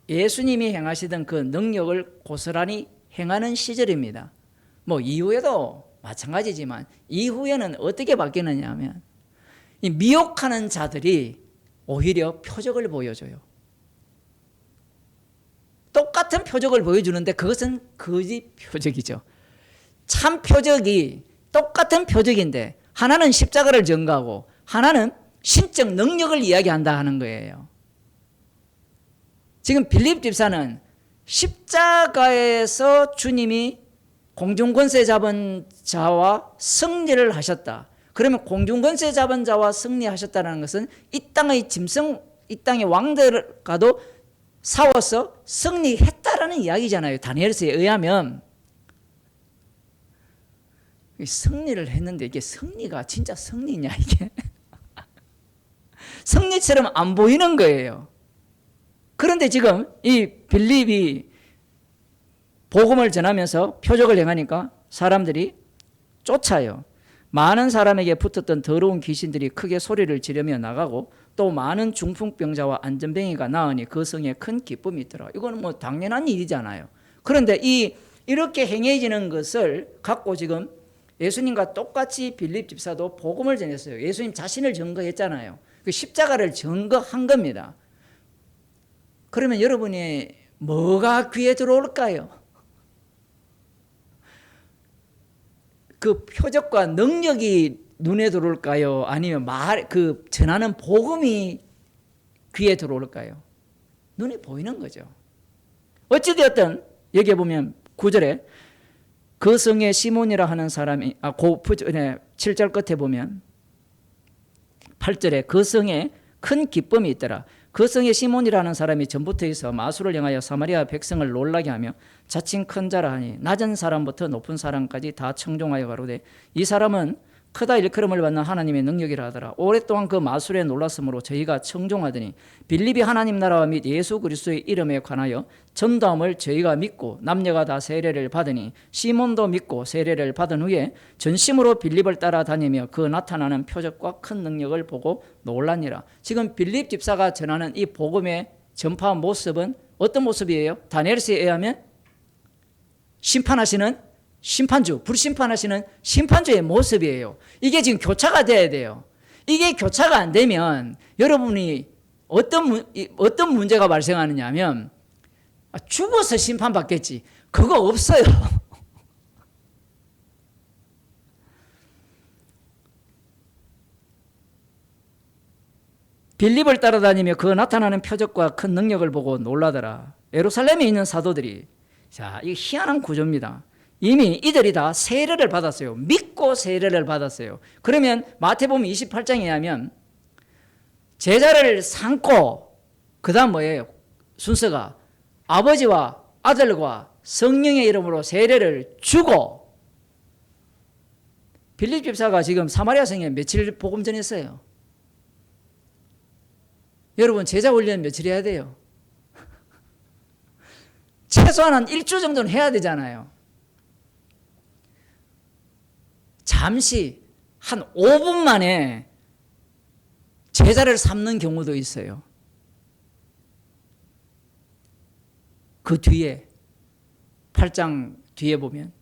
예수님이 행하시던 그 능력을 고스란히 행하는 시절입니다. 뭐 이후에도 마찬가지지만 이후에는 어떻게 바뀌느냐 하면 이 미혹하는 자들이 오히려 표적을 보여줘요. 똑같은 표적을 보여주는데 그것은 거짓 표적이죠. 참 표적이 똑같은 표적인데 하나는 십자가를 전가하고 하나는 신적 능력을 이야기한다 하는 거예요. 지금 빌립 집사는 십자가에서 주님이 공중권세 잡은 자와 승리를 하셨다. 그러면 공중권세 잡은 자와 승리하셨다는 것은 이 땅의 짐승, 이 땅의 왕들과도 싸워서 승리했다라는 이야기잖아요. 다니엘서에 의하면. 승리를 했는데 이게 승리가 진짜 승리냐 이게. 승리처럼 안 보이는 거예요. 그런데 지금 이 빌립이 복음을 전하면서 표적을 행하니까 사람들이 쫓아요. 많은 사람에게 붙었던 더러운 귀신들이 크게 소리를 지르며 나가고 또 많은 중풍병자와 안전뱅이가 나으니 그 성에 큰 기쁨이 있더라. 이거는 뭐 당연한 일이잖아요. 그런데 이렇게 행해지는 것을 갖고 지금 예수님과 똑같이 빌립 집사도 복음을 전했어요. 예수님 자신을 증거했잖아요. 그 십자가를 증거한 겁니다. 그러면 여러분이 뭐가 귀에 들어올까요? 그 표적과 능력이 눈에 들어올까요? 아니면 그 전하는 복음이 귀에 들어올까요? 눈에 보이는 거죠. 어찌되었든 여기에 보면 9절에 그 성에 시몬이라 하는 사람이 7절 끝에 보면 8절에 그 성에 큰 기쁨이 있더라. 그 성에 시몬이라는 사람이 전부터 있어 마술을 행하여 사마리아 백성을 놀라게 하며 자칭 큰 자라 하니 낮은 사람부터 높은 사람까지 다 청종하여 가로되 이 사람은 크다 일컬음을 받는 하나님의 능력이라 하더라. 오랫동안 그 마술에 놀랐으므로 저희가 청종하더니 빌립이 하나님 나라와 및 예수 그리스도의 이름에 관하여 전도함을 저희가 믿고 남녀가 다 세례를 받으니 시몬도 믿고 세례를 받은 후에 전심으로 빌립을 따라다니며 그 나타나는 표적과 큰 능력을 보고 놀라니라. 지금 빌립 집사가 전하는 이 복음의 전파 모습은 어떤 모습이에요? 다니엘서에 의하면 심판하시는 심판주, 불심판하시는 심판주의 모습이에요. 이게 지금 교차가 돼야 돼요. 이게 교차가 안 되면 여러분이 어떤 문제가 발생하느냐 하면 죽어서 심판받겠지. 그거 없어요. 빌립을 따라다니며 그 나타나는 표적과 큰 능력을 보고 놀라더라. 예루살렘에 있는 사도들이, 자, 이게 희한한 구조입니다. 이미 이들이 다 세례를 받았어요. 믿고 세례를 받았어요. 그러면 마태복음 28장에 하면 제자를 삼고 그 다음 뭐예요? 순서가 아버지와 아들과 성령의 이름으로 세례를 주고. 빌립 집사가 지금 사마리아 성에 며칠 복음 전했어요? 여러분 제자 훈련 며칠 해야 돼요? 최소한 한 1주 정도는 해야 되잖아요. 잠시 한 5분 만에 제자를 삼는 경우도 있어요. 그 뒤에 8장 뒤에 보면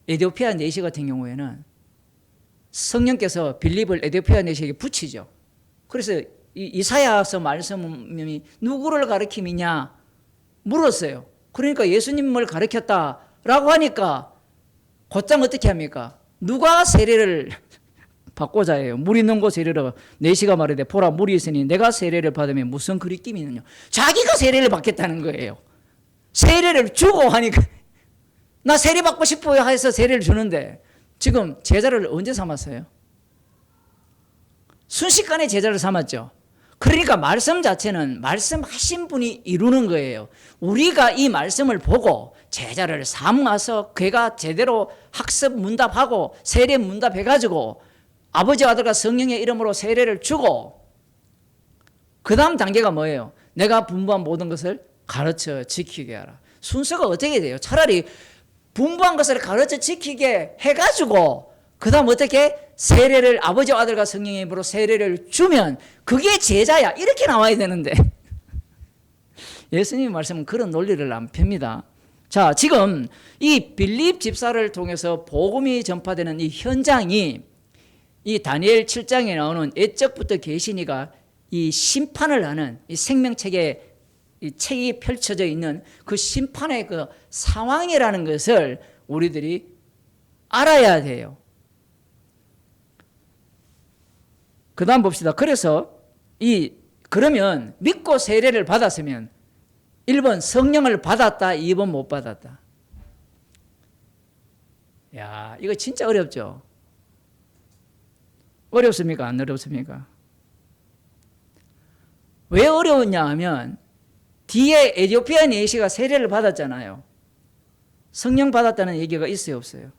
에디오피아 내시 같은 경우에는 성령께서 빌립을 에디오피아 내시에게 붙이죠. 그래서 이사야서 말씀이 누구를 가리킴이냐 물었어요. 그러니까 예수님을 가리켰다라고 하니까 곧장 어떻게 합니까? 누가 세례를 받고자 해요. 물 있는 곳 세례를 내시가 말하되 보라 물이 있으니 내가 세례를 받으면 무슨 그리낌이 있느냐. 자기가 세례를 받겠다는 거예요. 세례를 주고 하니까 나 세례 받고 싶어요 해서 세례를 주는데 지금 제자를 언제 삼았어요? 순식간에 제자를 삼았죠. 그러니까 말씀 자체는 말씀하신 분이 이루는 거예요. 우리가 이 말씀을 보고 제자를 삼아서 걔가 제대로 학습 문답하고 세례 문답해가지고 아버지 아들과 성령의 이름으로 세례를 주고 그 다음 단계가 뭐예요? 내가 분부한 모든 것을 가르쳐 지키게 하라. 순서가 어떻게 돼요? 차라리 분부한 것을 가르쳐 지키게 해가지고 그 다음 어떻게 세례를 아버지와 아들과 성령의 이름으로 세례를 주면 그게 제자야 이렇게 나와야 되는데 예수님의 말씀은 그런 논리를 안 펴니다. 자, 지금 이 빌립 집사를 통해서 복음이 전파되는 이 현장이 이 다니엘 7장에 나오는 옛적부터 계시니가 이 심판을 하는 이 생명책에 이 책이 펼쳐져 있는 그 심판의 그 상황이라는 것을 우리들이 알아야 돼요. 그 다음 봅시다. 그래서 그러면 믿고 세례를 받았으면 1번 성령을 받았다, 2번 못 받았다. 야, 이거 진짜 어렵죠? 어렵습니까? 안 어렵습니까? 왜 어려웠냐 하면 뒤에 에디오피아 내시가 세례를 받았잖아요. 성령 받았다는 얘기가 있어요, 없어요?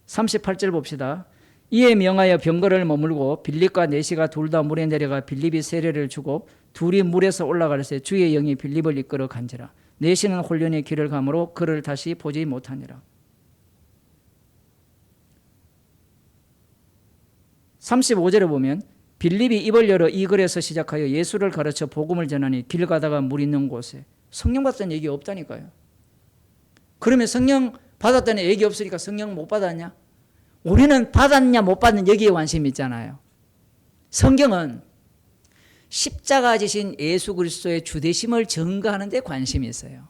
(38절) 봅시다. 이에 명하여 병거를 머물고 빌립과 내시가 둘 다 물에 내려가 빌립이 세례를 주고 둘이 물에서 올라갈새 주의 영이 빌립을 이끌어 간지라. 내시는 혼련의 길을 가므로 그를 다시 보지 못하니라. 35절에 보면 빌립이 입을 열어 이 글에서 시작하여 예수를 가르쳐 복음을 전하니 길 가다가 물 있는 곳에. 성령 받았다는 얘기 없다니까요. 그러면 성령 받았다는 얘기 없으니까 성령 못 받았냐? 우리는 받았냐 못 받는 여기에 관심이 있잖아요. 성경은 십자가 지신 예수 그리스도의 주되심을 증거하는 데 관심이 있어요.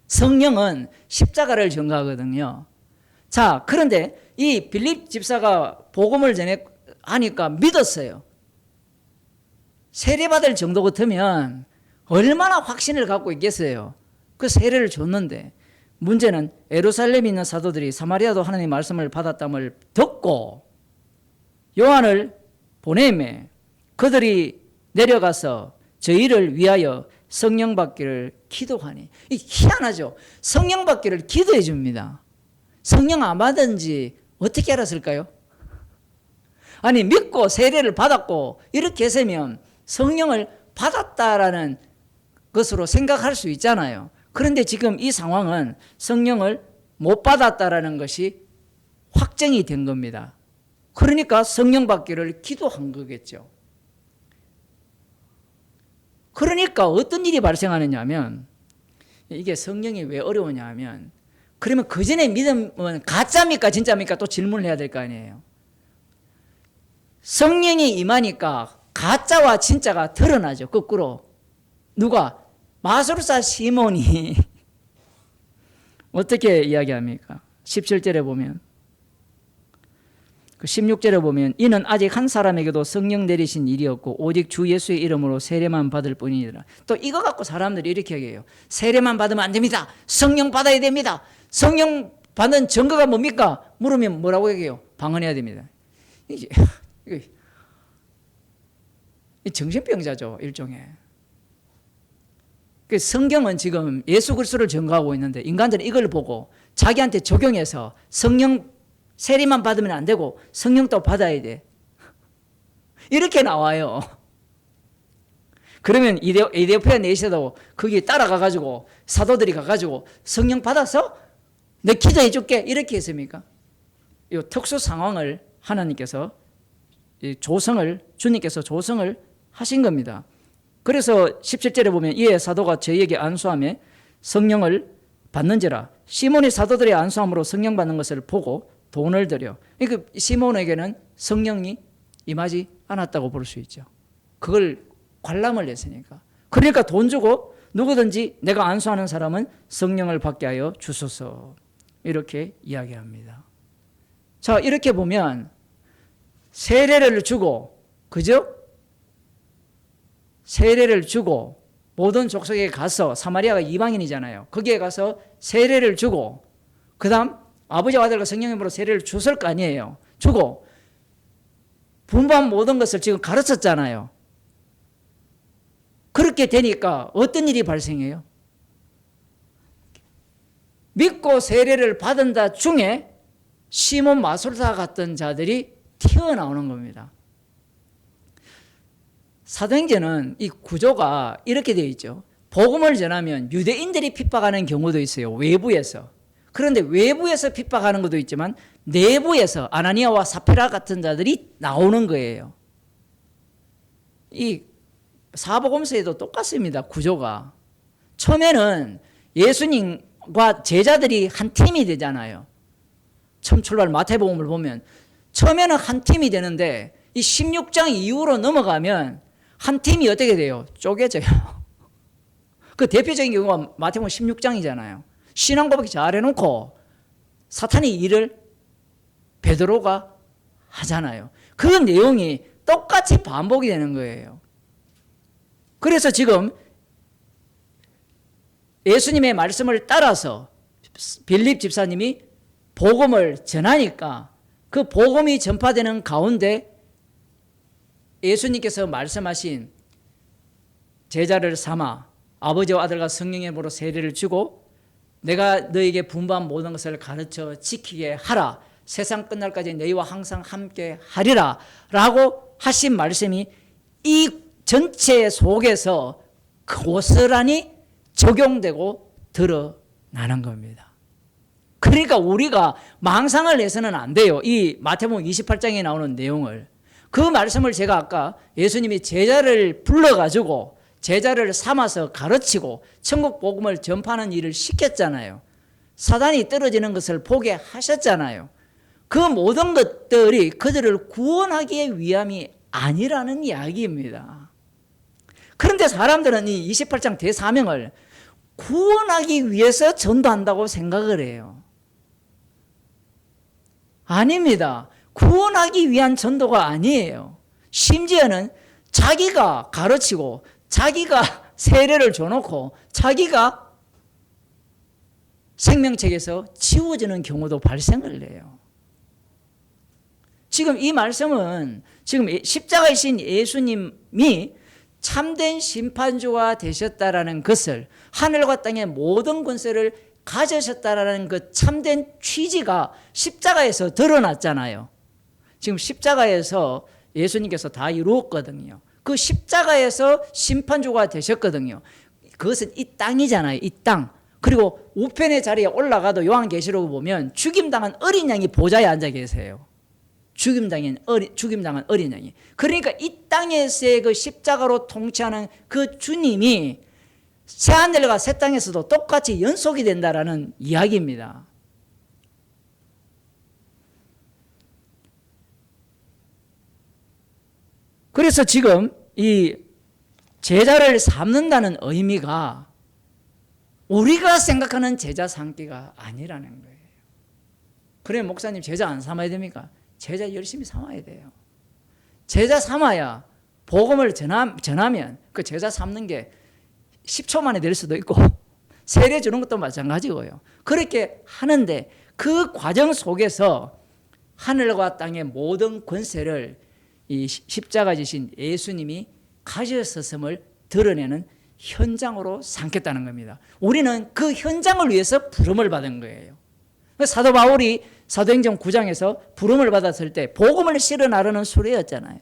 성령은 십자가를 증거하거든요. 자, 그런데 이 빌립 집사가 복음을 하니까 믿었어요. 세례받을 정도 같으면 얼마나 확신을 갖고 있겠어요. 그 세례를 줬는데 문제는 예루살렘에 있는 사도들이 사마리아도 하나님의 말씀을 받았담을 듣고 요한을 보내매 그들이 내려가서 저희를 위하여 성령 받기를 기도하니. 이 희한하죠. 성령 받기를 기도해 줍니다. 성령 안 받은지 어떻게 알았을까요? 아니 믿고 세례를 받았고 이렇게 했으면 성령을 받았다라는 것으로 생각할 수 있잖아요. 그런데 지금 이 상황은 성령을 못 받았다라는 것이 확정이 된 겁니다. 그러니까 성령 받기를 기도한 거겠죠. 그러니까 어떤 일이 발생하느냐 하면 이게 성령이 왜 어려우냐 하면 그러면 그 전에 믿음은 가짜입니까 진짜입니까 또 질문을 해야 될 거 아니에요. 성령이 임하니까 가짜와 진짜가 드러나죠. 거꾸로. 누가? 마술사 시몬이 어떻게 이야기합니까? 17절에 보면 그 16절에 보면 이는 아직 한 사람에게도 성령 내리신 일이 없고 오직 주 예수의 이름으로 세례만 받을 뿐이니라. 또 이거 갖고 사람들이 이렇게 얘기해요. 세례만 받으면 안 됩니다. 성령 받아야 됩니다. 성령 받는 증거가 뭡니까? 물으면 뭐라고 얘기해요? 방언해야 됩니다. 이게 정신병자죠, 일종의. 성경은 지금 예수 그리스도를 증거하고 있는데 인간들은 이걸 보고 자기한테 적용해서 성령 세례만 받으면 안 되고 성령도 받아야 돼. 이렇게 나와요. 그러면 이데오피아 내시도 거기 따라가가지고 사도들이 가가지고 성령 받아서 내 기도해 줄게 이렇게 했습니까? 이 특수 상황을 하나님께서 주님께서 조성을 하신 겁니다. 그래서 17절에 보면 이에 사도가 저희에게 안수하며 성령을 받는지라. 시몬이 사도들의 안수함으로 성령 받는 것을 보고 돈을 들여. 그러니까 시몬에게는 성령이 임하지 않았다고 볼 수 있죠. 그걸 관람을 했으니까. 그러니까 돈 주고 누구든지 내가 안수하는 사람은 성령을 받게 하여 주소서 이렇게 이야기합니다. 자, 이렇게 보면 세례를 주고, 그죠? 세례를 주고 모든 족속에 가서, 사마리아가 이방인이잖아요. 거기에 가서 세례를 주고, 그 다음 아버지와 아들과 성령의 이름으로 세례를 줬을 거 아니에요. 주고 분부한 모든 것을 지금 가르쳤잖아요. 그렇게 되니까 어떤 일이 발생해요? 믿고 세례를 받은 자 중에 시몬 마술사 같은 자들이 튀어나오는 겁니다. 사도행전은 이 구조가 이렇게 되어 있죠. 복음을 전하면 유대인들이 핍박하는 경우도 있어요. 외부에서. 그런데 외부에서 핍박하는 것도 있지만 내부에서 아나니아와 사피라 같은 자들이 나오는 거예요. 이 사복음서에도 똑같습니다. 구조가. 처음에는 예수님과 제자들이 한 팀이 되잖아요. 처음 출발 마태복음을 보면 처음에는 한 팀이 되는데 이 16장 이후로 넘어가면 한 팀이 어떻게 돼요? 쪼개져요. 그 대표적인 경우가 마태복음 16장이잖아요. 신앙 고백 잘 해놓고 사탄이 일을 베드로가 하잖아요. 그 내용이 똑같이 반복이 되는 거예요. 그래서 지금 예수님의 말씀을 따라서 빌립 집사님이 복음을 전하니까 그 복음이 전파되는 가운데 예수님께서 말씀하신 제자를 삼아 아버지와 아들과 성령의 이름으로 세례를 주고 내가 너에게 분부한 모든 것을 가르쳐 지키게 하라. 세상 끝날까지 너희와 항상 함께 하리라 라고 하신 말씀이 이 전체 속에서 고스란히 적용되고 드러나는 겁니다. 그러니까 우리가 망상을 해서는 안 돼요. 이 마태복음 28장에 나오는 내용을. 그 말씀을 제가 아까 예수님이 제자를 불러가지고 제자를 삼아서 가르치고 천국 복음을 전파하는 일을 시켰잖아요. 사단이 떨어지는 것을 보게 하셨잖아요. 그 모든 것들이 그들을 구원하기 위함이 아니라는 이야기입니다. 그런데 사람들은 이 28장 대사명을 구원하기 위해서 전도한다고 생각을 해요. 아닙니다. 구원하기 위한 전도가 아니에요. 심지어는 자기가 가르치고 자기가 세례를 줘놓고 자기가 생명책에서 지워지는 경우도 발생을 해요. 지금 이 말씀은 지금 십자가이신 예수님이 참된 심판주가 되셨다라는 것을 하늘과 땅의 모든 권세를 가지셨다라는 그 참된 취지가 십자가에서 드러났잖아요. 지금 십자가에서 예수님께서 다 이루었거든요. 그 십자가에서 심판주가 되셨거든요. 그것은 이 땅이잖아요. 이 땅. 그리고 우편의 자리에 올라가도 요한계시록 보면 죽임당한 어린 양이 보좌에 앉아 계세요. 죽임당한 어린 양이. 그러니까 이 땅에서의 그 십자가로 통치하는 그 주님이 새하늘과 새 땅에서도 똑같이 연속이 된다라는 이야기입니다. 그래서 지금 이 제자를 삼는다는 의미가 우리가 생각하는 제자 삼기가 아니라는 거예요. 그래 목사님 제자 안 삼아야 됩니까? 제자 열심히 삼아야 돼요. 제자 삼아야 복음을 전하면 그 제자 삼는 게 10초 만에 될 수도 있고 세례 주는 것도 마찬가지고요. 그렇게 하는데 그 과정 속에서 하늘과 땅의 모든 권세를 이 십자가 지신 예수님이 가졌었음을 드러내는 현장으로 삼겠다는 겁니다. 우리는 그 현장을 위해서 부름을 받은 거예요. 사도 바울이 사도행전 9장에서 부름을 받았을 때 복음을 실어 나르는 수레였잖아요.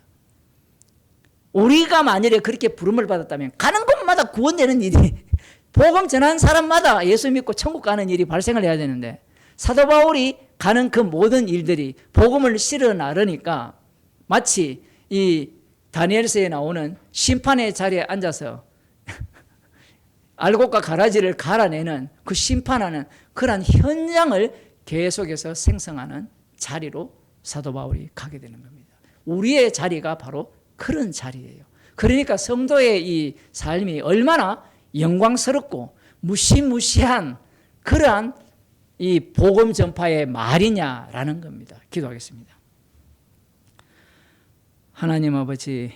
우리가 만일에 그렇게 부름을 받았다면 가는 곳마다 구원되는 일이 복음 전하는 사람마다 예수 믿고 천국 가는 일이 발생을 해야 되는데 사도 바울이 가는 그 모든 일들이 복음을 실어 나르니까 마치 이 다니엘서에 나오는 심판의 자리에 앉아서 알곡과 가라지를 갈아내는 그 심판하는 그러한 현장을 계속해서 생성하는 자리로 사도 바울이 가게 되는 겁니다. 우리의 자리가 바로 그런 자리예요. 그러니까 성도의 이 삶이 얼마나 영광스럽고 무시무시한 그러한 이 복음 전파의 말이냐라는 겁니다. 기도하겠습니다. 하나님 아버지,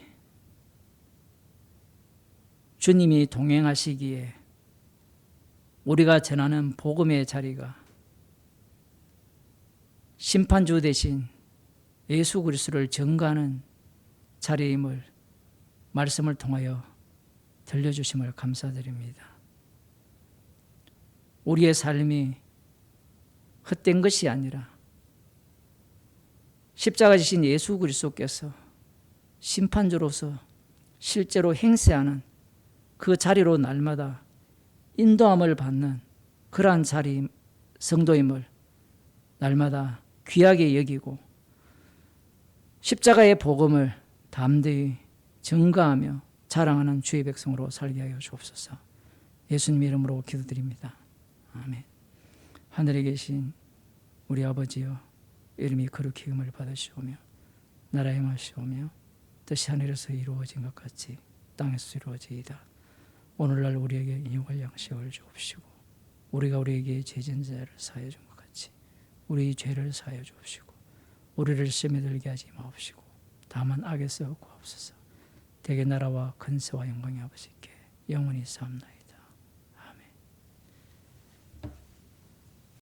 주님이 동행하시기에 우리가 전하는 복음의 자리가 심판주 대신 예수 그리스도를 전가하는 자리임을 말씀을 통하여 들려주심을 감사드립니다. 우리의 삶이 헛된 것이 아니라 십자가 지신 예수 그리스도께서 심판주로서 실제로 행세하는 그 자리로 날마다 인도함을 받는 그러한 자리 성도임을 날마다 귀하게 여기고 십자가의 복음을 담대히 전가하며 자랑하는 주의 백성으로 살게 하여 주옵소서. 예수님 이름으로 기도드립니다. 아멘. 하늘에 계신 우리 아버지여, 이름이 거룩히 여김을 받으시오며 나라의 행하시오며 뜻이 하늘에서 이루어진 것 같이 땅에서 이루어지이다. 오늘날 우리에게 인육할 양식을 주옵시고 우리가 우리에게 죄진 자를 사하여 준 것 같이 우리 죄를 사하여 주옵시고 우리를 시험에 들게 하지 마옵시고 다만 악에서 구하옵소서. 대개 나라와 근세와 영광이 아버지께 영원히 사옵나이다.